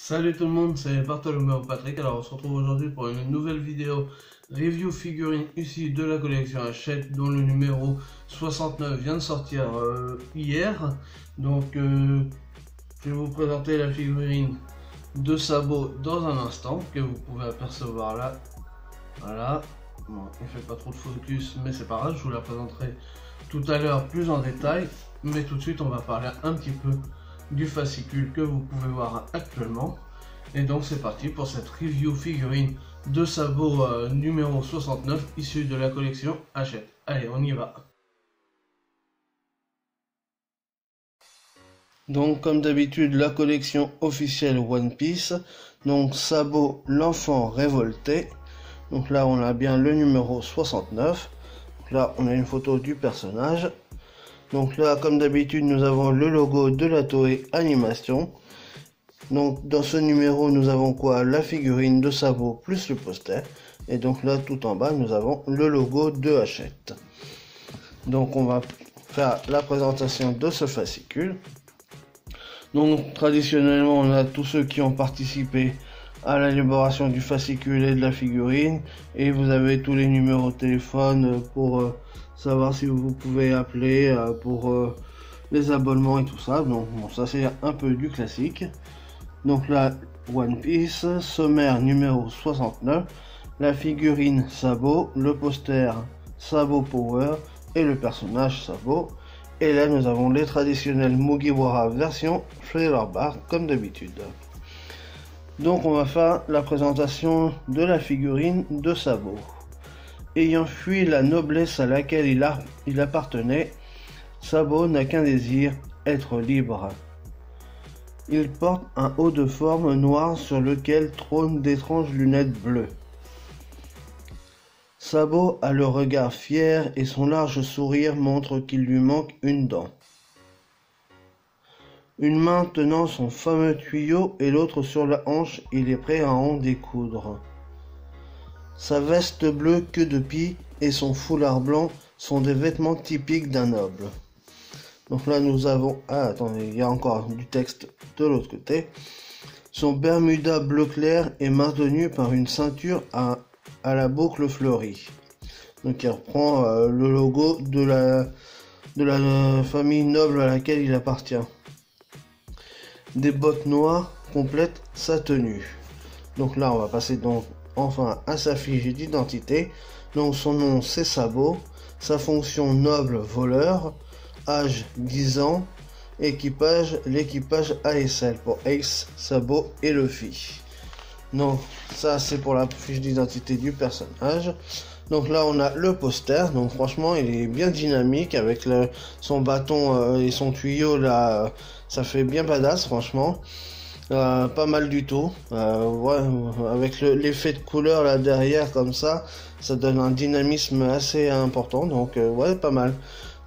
Salut tout le monde, c'est Bartholomew Patrick. Alors on se retrouve aujourd'hui pour une nouvelle vidéo review figurine issue de la collection Hachette, dont le numéro 69 vient de sortir hier. Donc je vais vous présenter la figurine de Sabo dans un instant, que vous pouvez apercevoir là. Voilà, bon, il fait pas trop de focus mais c'est pas grave, je vous la présenterai tout à l'heure plus en détail. Mais tout de suite on va parler un petit peu du fascicule que vous pouvez voir actuellement. Et donc c'est parti pour cette review figurine de Sabo numéro 69 issue de la collection Hachette. Allez, on y va. Donc comme d'habitude, la collection officielle One Piece. Donc Sabo l'enfant révolté. Donc là on a bien le numéro 69. Donc là on a une photo du personnage. Donc là, comme d'habitude, nous avons le logo de la Toei Animation. Donc dans ce numéro, nous avons quoi? La figurine de Sabo plus le poster. Et donc là, tout en bas, nous avons le logo de Hachette. Donc on va faire la présentation de ce fascicule. Donc traditionnellement, on a tous ceux qui ont participé à l'élaboration du fascicule et de la figurine. Et vous avez tous les numéros de téléphone pour savoir si vous pouvez appeler pour les abonnements et tout ça. Donc bon, ça c'est un peu du classique. Donc là, One Piece, sommaire numéro 69, la figurine Sabo, le poster Sabo Power et le personnage Sabo. Et là nous avons les traditionnels Mugiwara version Flavor Bar comme d'habitude. Donc on va faire la présentation de la figurine de Sabo. Ayant fui la noblesse à laquelle il appartenait, Sabo n'a qu'un désir, être libre. Il porte un haut de forme noir sur lequel trônent d'étranges lunettes bleues. Sabo a le regard fier et son large sourire montre qu'il lui manque une dent. Une main tenant son fameux tuyau et l'autre sur la hanche, il est prêt à en découdre. Sa veste bleue queue de pie et son foulard blanc sont des vêtements typiques d'un noble. Donc là nous avons... Ah attendez, il y a encore du texte de l'autre côté. Son bermuda bleu clair est maintenu par une ceinture à la boucle fleurie. Donc il reprend le logo de la famille noble à laquelle il appartient. Des bottes noires complètent sa tenue. Donc là on va passer donc enfin à sa fiche d'identité. Donc son nom c'est Sabo, sa fonction noble voleur, âge 10 ans, équipage l'équipage ASL pour Ace, Sabo et Luffy. Donc ça c'est pour la fiche d'identité du personnage. Donc là on a le poster, donc franchement il est bien dynamique avec son bâton et son tuyau là, ça fait bien badass franchement. Pas mal du tout, ouais, avec l'effet de couleur là derrière comme ça donne un dynamisme assez important, donc ouais, pas mal.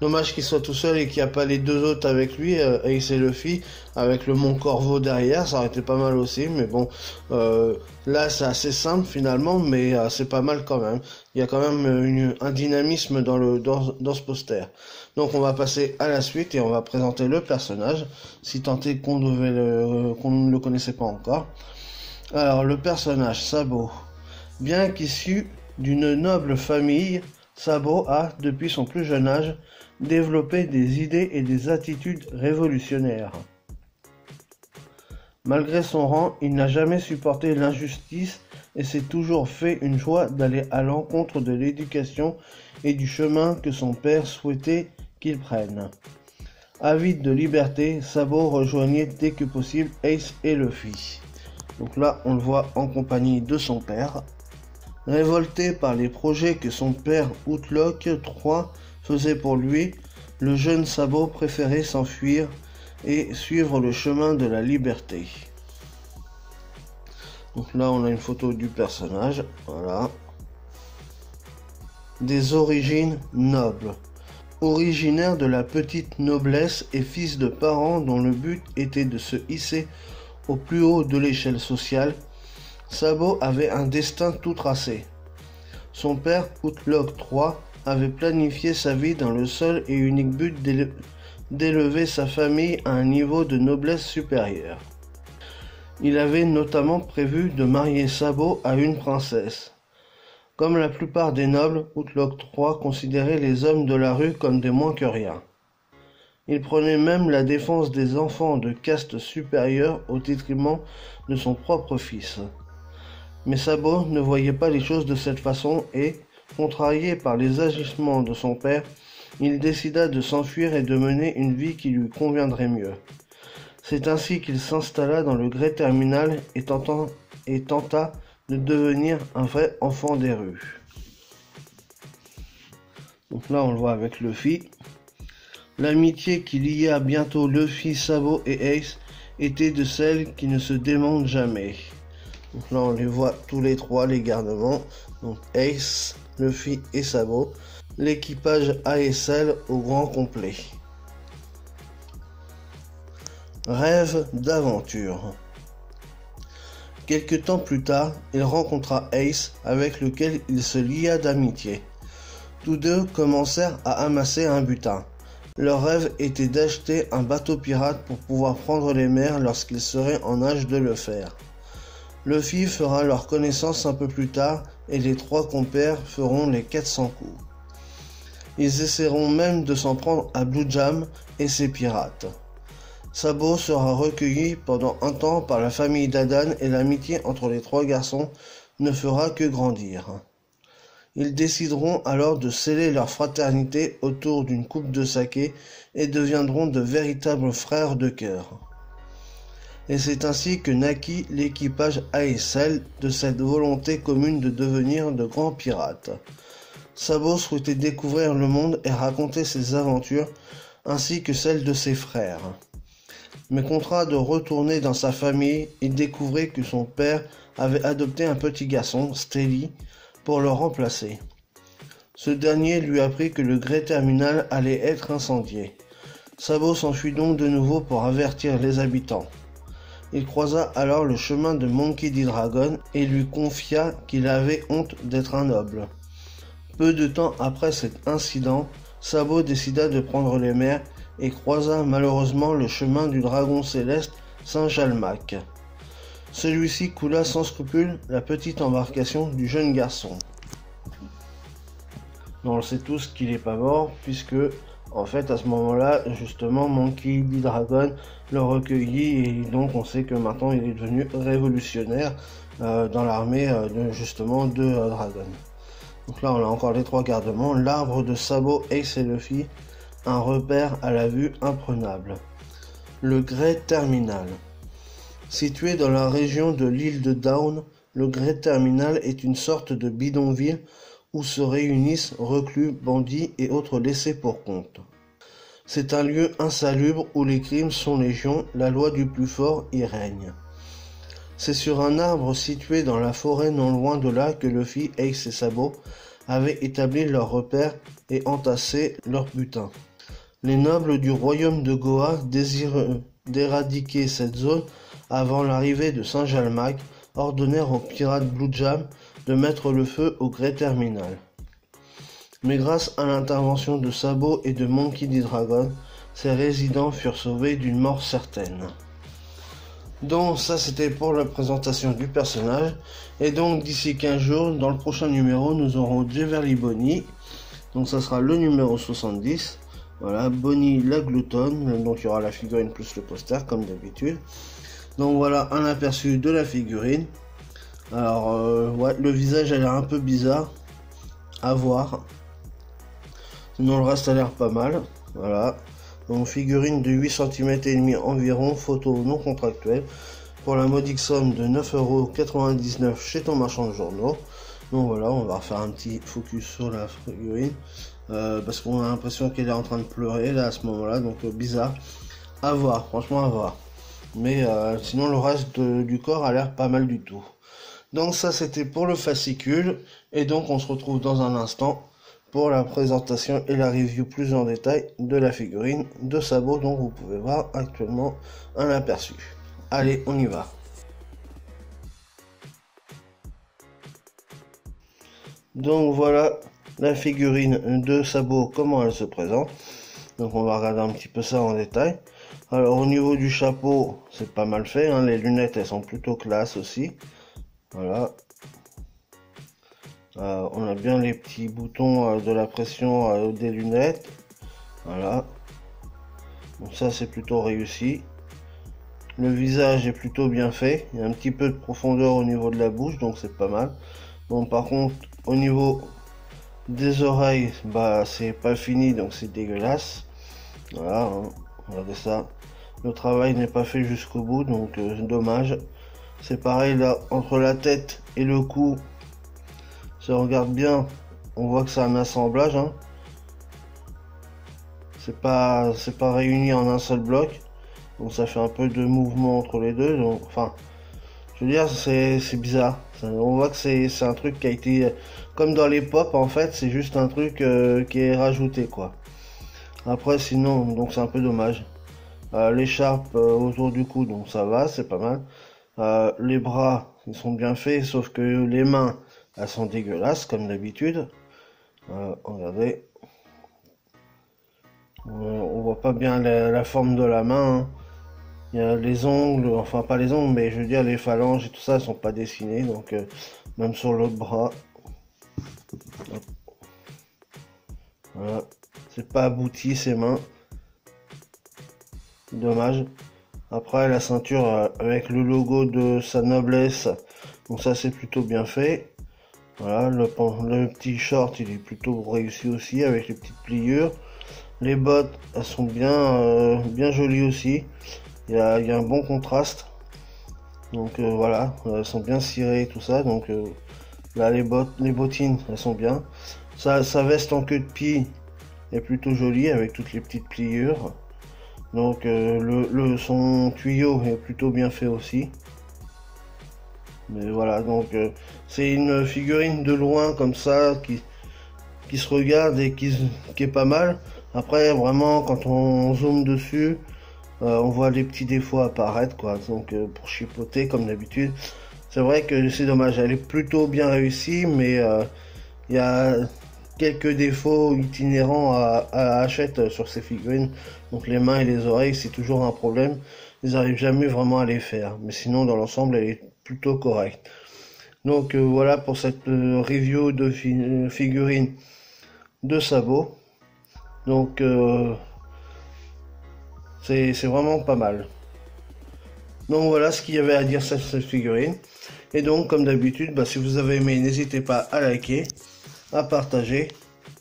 Dommage qu'il soit tout seul et qu'il n'y a pas les deux autres avec lui, Ace et Luffy, avec le Mont Corvo derrière, ça aurait été pas mal aussi, mais bon, là c'est assez simple finalement, mais c'est pas mal quand même. Il y a quand même un dynamisme dans ce poster. Donc on va passer à la suite et on va présenter le personnage, si tant est qu'on ne le connaissait pas encore. Alors le personnage Sabo, bien qu'issu d'une noble famille, Sabo a, depuis son plus jeune âge, développé des idées et des attitudes révolutionnaires. Malgré son rang, il n'a jamais supporté l'injustice et s'est toujours fait une joie d'aller à l'encontre de l'éducation et du chemin que son père souhaitait qu'il prenne. Avide de liberté, Sabo rejoignait dès que possible Ace et Luffy. Donc là, on le voit en compagnie de son père. Révolté par les projets que son père Outlook III faisait pour lui, le jeune Sabo préférait s'enfuir et suivre le chemin de la liberté. Donc là on a une photo du personnage, voilà. Des origines nobles. Originaire de la petite noblesse et fils de parents dont le but était de se hisser au plus haut de l'échelle sociale, Sabo avait un destin tout tracé. Son père, Outlook III, avait planifié sa vie dans le seul et unique but d'élever sa famille à un niveau de noblesse supérieur. Il avait notamment prévu de marier Sabot à une princesse. Comme la plupart des nobles, Outlock III considérait les hommes de la rue comme des moins que rien. Il prenait même la défense des enfants de caste supérieure au détriment de son propre fils. Mais Sabot ne voyait pas les choses de cette façon et, contrarié par les agissements de son père, il décida de s'enfuir et de mener une vie qui lui conviendrait mieux. C'est ainsi qu'il s'installa dans le Grey Terminal et tenta de devenir un vrai enfant des rues. Donc là on le voit avec Luffy. L'amitié qui lia bientôt Luffy, Sabot et Ace était de celles qui ne se démentent jamais. Donc là on les voit tous les trois, les garnements. Donc Ace, Luffy et Sabot. L'équipage ASL au grand complet. Rêve d'aventure. Quelque temps plus tard, il rencontra Ace avec lequel il se lia d'amitié. Tous deux commencèrent à amasser un butin. Leur rêve était d'acheter un bateau pirate pour pouvoir prendre les mers lorsqu'ils seraient en âge de le faire. Luffy fera leur connaissance un peu plus tard et les trois compères feront les 400 coups. Ils essaieront même de s'en prendre à Blue Jam et ses pirates. Sabot sera recueilli pendant un temps par la famille d'Adan et l'amitié entre les trois garçons ne fera que grandir. Ils décideront alors de sceller leur fraternité autour d'une coupe de saké et deviendront de véritables frères de cœur. Et c'est ainsi que naquit l'équipage ASL de cette volonté commune de devenir de grands pirates. Sabot souhaitait découvrir le monde et raconter ses aventures ainsi que celles de ses frères. Mais contraint de retourner dans sa famille, il découvrait que son père avait adopté un petit garçon, Stelly, pour le remplacer. Ce dernier lui apprit que le Grey Terminal allait être incendié. Sabot s'enfuit donc de nouveau pour avertir les habitants. Il croisa alors le chemin de Monkey D. Dragon et lui confia qu'il avait honte d'être un noble. Peu de temps après cet incident, Sabot décida de prendre les mers et croisa malheureusement le chemin du dragon céleste Saint-Jalmac. Celui-ci coula sans scrupule la petite embarcation du jeune garçon. On sait tous qu'il n'est pas mort, puisque, en fait, à ce moment-là, justement, Monkey D. Dragon le recueillit, et donc on sait que maintenant il est devenu révolutionnaire dans l'armée de Dragon. Donc là, on a encore les trois gardements, l'arbre de Sabot, Ace et Luffy, un repère à la vue imprenable. Le Grey Terminal. Situé dans la région de l'île de Down, le Grey Terminal est une sorte de bidonville où se réunissent reclus, bandits et autres laissés pour compte. C'est un lieu insalubre où les crimes sont légion, la loi du plus fort y règne. C'est sur un arbre situé dans la forêt non loin de là que Luffy, Ace et Sabot avaient établi leur repère et entassé leur butin. Les nobles du royaume de Goa, désireux d'éradiquer cette zone avant l'arrivée de Saint-Jalmac, ordonnèrent aux pirates Blue Jam de mettre le feu au Grey Terminal. Mais grâce à l'intervention de Sabot et de Monkey D. Dragon, ces résidents furent sauvés d'une mort certaine. Donc ça c'était pour la présentation du personnage. Et donc d'ici 15 jours, dans le prochain numéro, nous aurons Jeverly Bonnie. Donc ça sera le numéro 70. Voilà, Bonnie la gloutonne. Donc il y aura la figurine plus le poster comme d'habitude. Donc voilà un aperçu de la figurine. Alors ouais, le visage a l'air un peu bizarre. À voir. Sinon le reste a l'air pas mal. Voilà. Donc figurine de 8 cm et demi environ, photo non contractuelle, pour la modique somme de 9,99 € chez ton marchand de journaux. Donc voilà, on va refaire un petit focus sur la figurine, parce qu'on a l'impression qu'elle est en train de pleurer là à ce moment-là, donc bizarre. À voir, franchement à voir. Mais sinon le reste du corps a l'air pas mal du tout. Donc ça c'était pour le fascicule, et donc on se retrouve dans un instant pour la présentation et la review plus en détail de la figurine de Sabot dont vous pouvez voir actuellement un aperçu. Allez, on y va. Donc voilà la figurine de Sabot, comment elle se présente. Donc on va regarder un petit peu ça en détail. Alors au niveau du chapeau, c'est pas mal fait, hein. Les lunettes elles sont plutôt classe aussi. Voilà. On a bien les petits boutons de la pression des lunettes. Voilà. Donc ça c'est plutôt réussi. Le visage est plutôt bien fait. Il y a un petit peu de profondeur au niveau de la bouche, donc c'est pas mal. Bon, par contre, au niveau des oreilles, bah c'est pas fini, donc c'est dégueulasse. Voilà, hein. Regardez ça. Le travail n'est pas fait jusqu'au bout, donc dommage. C'est pareil là, entre la tête et le cou. Si on regarde bien, on voit que c'est un assemblage, hein. C'est pas réuni en un seul bloc. Donc ça fait un peu de mouvement entre les deux. Donc, enfin, je veux dire, c'est bizarre. On voit que c'est un truc qui a été, comme dans les pop en fait, c'est juste un truc qui est rajouté quoi. Après sinon, donc c'est un peu dommage. L'écharpe autour du cou, donc ça va, c'est pas mal. Les bras, ils sont bien faits, sauf que les mains, elles sont dégueulasses comme d'habitude. Regardez. On voit pas bien la forme de la main, hein. Il y a les ongles, enfin pas les ongles, mais je veux dire les phalanges et tout ça, elles sont pas dessinées, donc même sur l'autre bras. Voilà. C'est pas abouti ces mains. Dommage. Après la ceinture avec le logo de sa noblesse, donc ça c'est plutôt bien fait. Voilà, le petit short il est plutôt réussi aussi avec les petites pliures. Les bottes elles sont bien jolies aussi. Il y a un bon contraste. Donc voilà, elles sont bien cirées et tout ça. Donc là les bottines elles sont bien. Sa veste en queue de pie est plutôt jolie avec toutes les petites pliures. Donc son tuyau est plutôt bien fait aussi. Mais voilà, donc c'est une figurine de loin comme ça qui se regarde et qui est pas mal. Après vraiment quand on zoome dessus, on voit les petits défauts apparaître quoi. Donc pour chipoter comme d'habitude. C'est vrai que c'est dommage, elle est plutôt bien réussie, mais il y a quelques défauts itinérants à Hachette sur ces figurines. Donc les mains et les oreilles, c'est toujours un problème. Ils n'arrivent jamais vraiment à les faire. Mais sinon, dans l'ensemble, elle est plutôt correcte. Donc voilà pour cette review de figurines de Sabot. Donc c'est vraiment pas mal. Donc voilà ce qu'il y avait à dire sur cette figurine. Et donc comme d'habitude, bah, si vous avez aimé, n'hésitez pas à liker, à partager,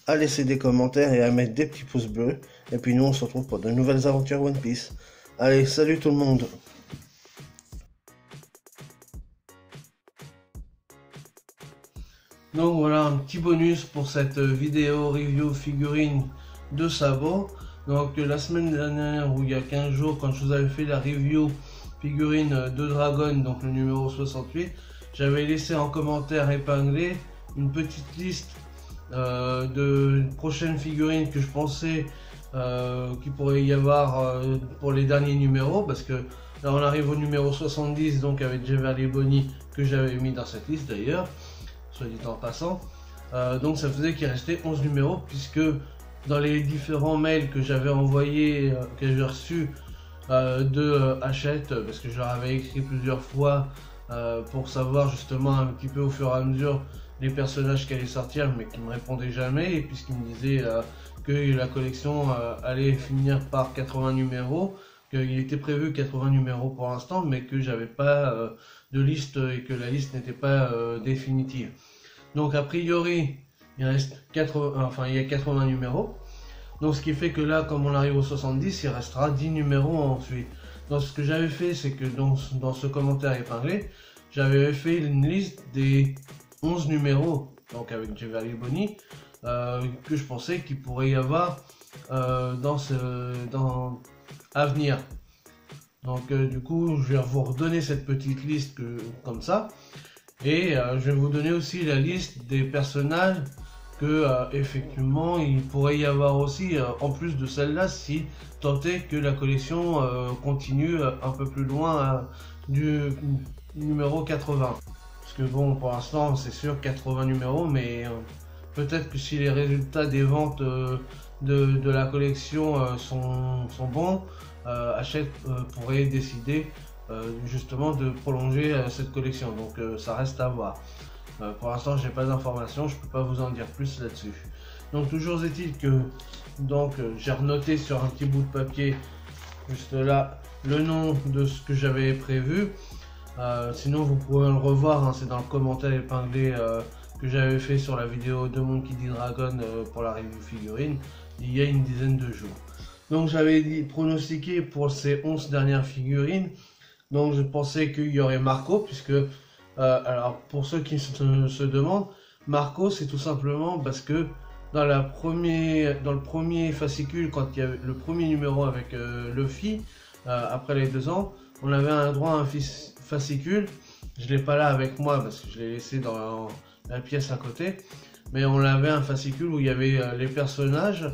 à laisser des commentaires et à mettre des petits pouces bleus. Et puis nous on se retrouve pour de nouvelles aventures One Piece. Allez, salut tout le monde! Donc voilà un petit bonus pour cette vidéo review figurine de Sabot. Donc la semaine dernière ou il y a 15 jours quand je vous avais fait la review figurine de Dragon, donc le numéro 68, j'avais laissé en commentaire épinglé une petite liste de prochaines figurines que je pensais qu'il pourrait y avoir pour les derniers numéros, parce que là on arrive au numéro 70, donc avec Jeverly Bonnie que j'avais mis dans cette liste d'ailleurs, soit dit en passant. Donc ça faisait qu'il restait 11 numéros, puisque dans les différents mails que j'avais envoyés, que j'ai reçus de Hachette, parce que je leur avais écrit plusieurs fois pour savoir justement un petit peu au fur et à mesure les personnages qui allaient sortir, mais qui me répondaient jamais, et puisqu'ils me disaient que la collection allait finir par 80 numéros, qu'il était prévu 80 numéros pour l'instant, mais que j'avais pas de liste et que la liste n'était pas définitive. Donc a priori il reste 80, enfin il y a 80 numéros. Donc ce qui fait que là, comme on arrive au 70, il restera 10 numéros ensuite. Donc ce que j'avais fait, c'est que dans ce commentaire épinglé, j'avais fait une liste des 11 numéros, donc avec Jeverly Bonnie, que je pensais qu'il pourrait y avoir à venir. Donc du coup, je vais vous redonner cette petite liste comme ça. Et je vais vous donner aussi la liste des personnages que effectivement il pourrait y avoir aussi en plus de celle-là, si tant est que la collection continue un peu plus loin du numéro 80. Parce que bon, pour l'instant c'est sûr 80 numéros, mais peut-être que si les résultats des ventes de la collection sont bons, Hachette pourrait décider justement de prolonger cette collection. Donc ça reste à voir. Pour l'instant, j'ai pas d'informations, je peux pas vous en dire plus là-dessus. Donc toujours est-il que j'ai renoté sur un petit bout de papier juste là le nom de ce que j'avais prévu. Sinon vous pourrez le revoir, hein, c'est dans le commentaire épinglé que j'avais fait sur la vidéo de Monkey D. Dragon pour la review figurine il y a une dizaine de jours. Donc j'avais pronostiqué pour ces 11 dernières figurines. Donc je pensais qu'il y aurait Marco, puisque alors pour ceux qui se demandent, Marco c'est tout simplement parce que dans le premier fascicule, quand il y avait le premier numéro avec Luffy, après les 2 ans, on avait un droit à un fascicule. Je l'ai pas là avec moi parce que je l'ai laissé dans la pièce à côté, mais on avait un fascicule où il y avait les personnages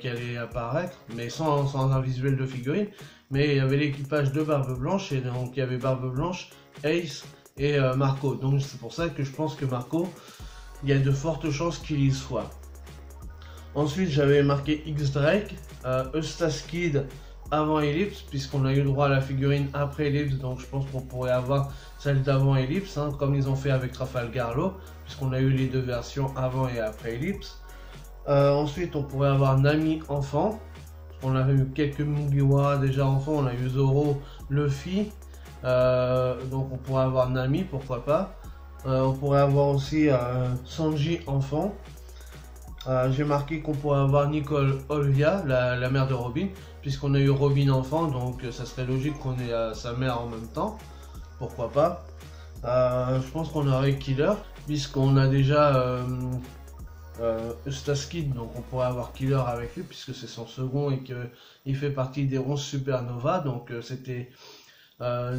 qui allaient apparaître, mais sans un visuel de figurine, mais il y avait l'équipage de Barbe Blanche, et donc il y avait Barbe Blanche, Ace et Marco. Donc c'est pour ça que je pense que Marco, il y a de fortes chances qu'il y soit. Ensuite j'avais marqué X-Drake, Eustace Kid avant Ellipse, puisqu'on a eu le droit à la figurine après Ellipse, donc je pense qu'on pourrait avoir celle d'avant Ellipse, hein, comme ils ont fait avec Trafalgar Law, puisqu'on a eu les 2 versions avant et après Ellipse. Ensuite on pourrait avoir Nami enfant, on avait eu quelques Mugiwara déjà enfant, on a eu Zoro, Luffy, donc on pourrait avoir Nami, pourquoi pas. On pourrait avoir aussi Sanji enfant. J'ai marqué qu'on pourrait avoir Nicole Olvia, la mère de Robin, puisqu'on a eu Robin enfant, donc ça serait logique qu'on ait sa mère en même temps, pourquoi pas. Je pense qu'on aurait Killer, puisqu'on a déjà Eustace Kid, donc on pourrait avoir Killer avec lui, puisque c'est son second et qu'il fait partie des 11 Supernova, donc c'était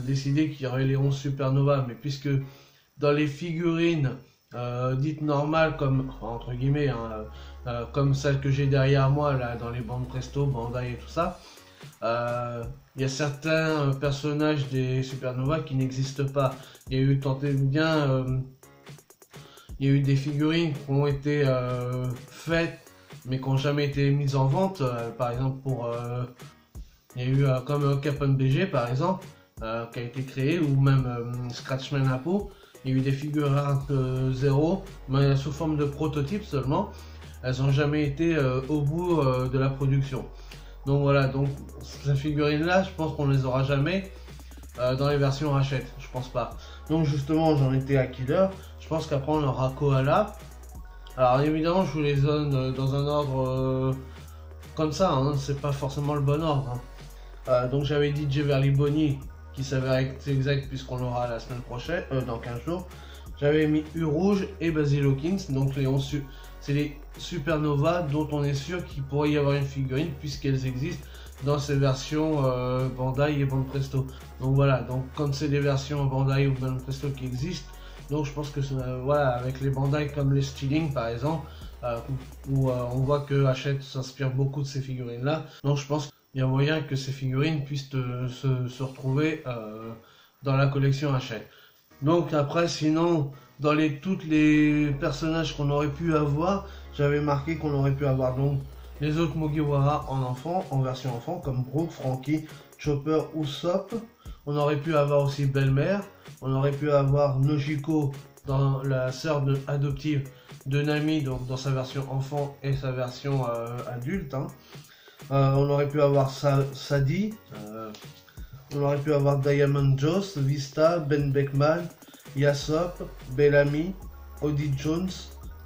décidé qu'il y aurait les 11 Supernova, mais puisque dans les figurines dites normales, comme entre guillemets, hein, comme celle que j'ai derrière moi là dans les bandes Presto, Bandai et tout ça, il y a certains personnages des Supernova qui n'existent pas. Il y a eu il y a eu des figurines qui ont été faites mais qui n'ont jamais été mises en vente. Par exemple il y a eu comme Captain BG par exemple qui a été créé, ou même Scratchman Apo. Il y a eu des figurines 0, mais sous forme de prototype seulement. Elles n'ont jamais été au bout de la production. Donc voilà, donc ces figurines là, je pense qu'on les aura jamais dans les versions Hachette, je pense pas. Donc justement, j'en étais à Killer. Je pense qu'après on aura Koala. Alors évidemment, je vous les donne dans un ordre comme ça, hein, c'est pas forcément le bon ordre. Hein. Donc j'avais dit Jeverly Bonnie, qui s'avère être exact puisqu'on l'aura la semaine prochaine, dans 15 jours. J'avais mis U Rouge et Basil Hawkins, donc c'est les Supernova dont on est sûr qu'il pourrait y avoir une figurine puisqu'elles existent dans ces versions Bandai et Band Presto. Donc voilà, donc comme c'est des versions Bandai ou Band Presto qui existent, donc je pense que voilà, avec les Bandai comme les Stealing par exemple, où on voit que Hachette s'inspire beaucoup de ces figurines là, donc je pense qu'il y a moyen que ces figurines puissent se retrouver dans la collection Hachette. Donc après, sinon, dans tous les personnages qu'on aurait pu avoir, j'avais marqué qu'on aurait pu avoir donc les autres Mugiwara en version enfant, comme Brooke, Frankie, Chopper ou Sop. On aurait pu avoir aussi Belle-Mère, on aurait pu avoir Nojiko, dans la sœur adoptive de Nami, donc dans sa version enfant et sa version adulte. Hein. On aurait pu avoir Sadie, on aurait pu avoir Diamond Joss, Vista, Ben Beckman, Yasop, Bellamy, Odie Jones,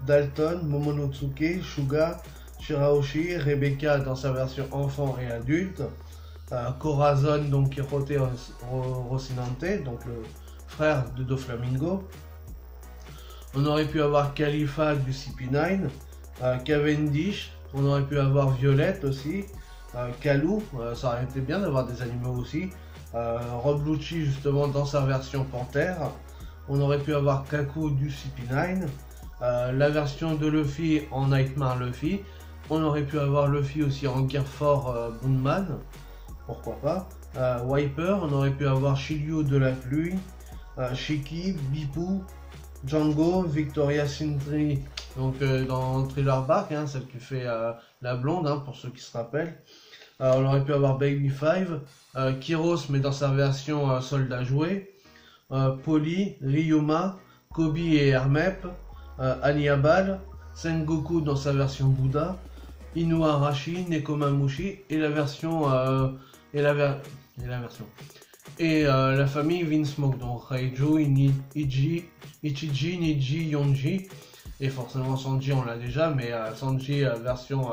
Dalton, Momonosuke, Shuga, Shirahoshi, Rebecca dans sa version enfant et adulte, Corazon, donc Quirote Rocinante, donc le frère de Doflamingo. On aurait pu avoir Khalifa du CP9, Cavendish, on aurait pu avoir Violette aussi, Kalou, ça aurait été bien d'avoir des animaux aussi, Rob Lucci justement dans sa version Panthère, on aurait pu avoir Kaku du CP9, la version de Luffy en Nightmare Luffy, on aurait pu avoir Luffy aussi en Gear 4 Boonman, pourquoi pas, Wiper, on aurait pu avoir Shiryu de la pluie, Shiki, Bipu, Django, Victoria Sintry, donc dans Thriller Bark, hein, celle qui fait la blonde, hein, pour ceux qui se rappellent, On aurait pu avoir Baby 5, Kyros mais dans sa version soldat joué, Polly, Ryuma, Kobe et Hermep, Anihabal, Sengoku dans sa version Bouddha, Inuarashi, Nekomamushi et la version la famille Vinsmoke, donc Raiju, Ichiji, Niji, Yonji, et forcément Sanji on l'a déjà, mais Sanji version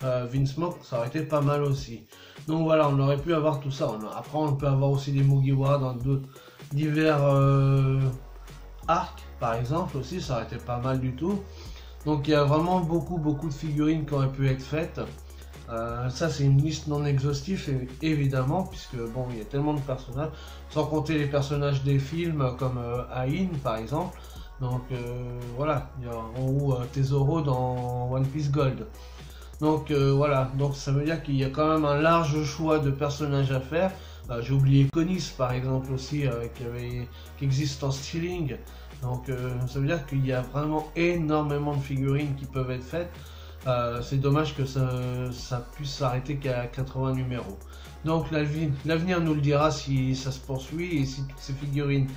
Vinsmoke ça aurait été pas mal aussi. Donc voilà, on aurait pu avoir tout ça. Après on peut avoir aussi des Mugiwara dans divers arcs par exemple aussi, ça aurait été pas mal du tout. Donc il y a vraiment beaucoup de figurines qui auraient pu être faites. Ça c'est une liste non exhaustive évidemment, puisque bon il y a tellement de personnages, sans compter les personnages des films comme Ain par exemple. Donc voilà, il y a en haut Tesoro dans One Piece Gold. Donc voilà, donc ça veut dire qu'il y a quand même un large choix de personnages à faire. J'ai oublié Konis par exemple aussi, qui existe en Stealing. Donc ça veut dire qu'il y a vraiment énormément de figurines qui peuvent être faites. C'est dommage que ça puisse s'arrêter qu'à 80 numéros. Donc l'avenir nous le dira si ça se poursuit et si toutes ces figurines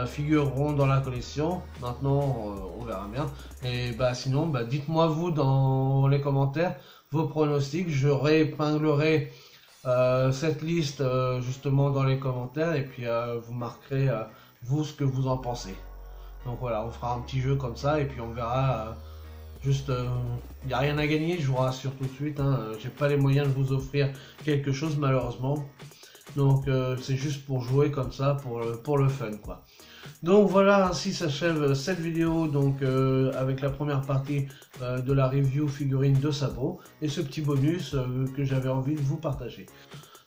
figureront dans la collection. Maintenant on verra bien. Et sinon dites-moi vous dans les commentaires vos pronostics. Je réépinglerai cette liste justement dans les commentaires, et puis vous marquerez vous ce que vous en pensez. Donc voilà, on fera un petit jeu comme ça et puis on verra. Juste, il n'y a rien à gagner, je vous rassure tout de suite, hein, j'ai pas les moyens de vous offrir quelque chose malheureusement. Donc c'est juste pour jouer comme ça, pour le fun quoi. Donc voilà, ainsi s'achève cette vidéo donc avec la première partie de la review figurine de Sabo et ce petit bonus que j'avais envie de vous partager.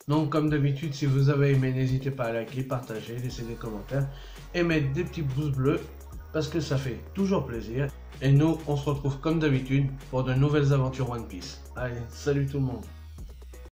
Donc comme d'habitude, si vous avez aimé, n'hésitez pas à liker, partager, laisser des commentaires et mettre des petits pouces bleus parce que ça fait toujours plaisir. Et nous, on se retrouve comme d'habitude pour de nouvelles aventures One Piece. Allez, salut tout le monde!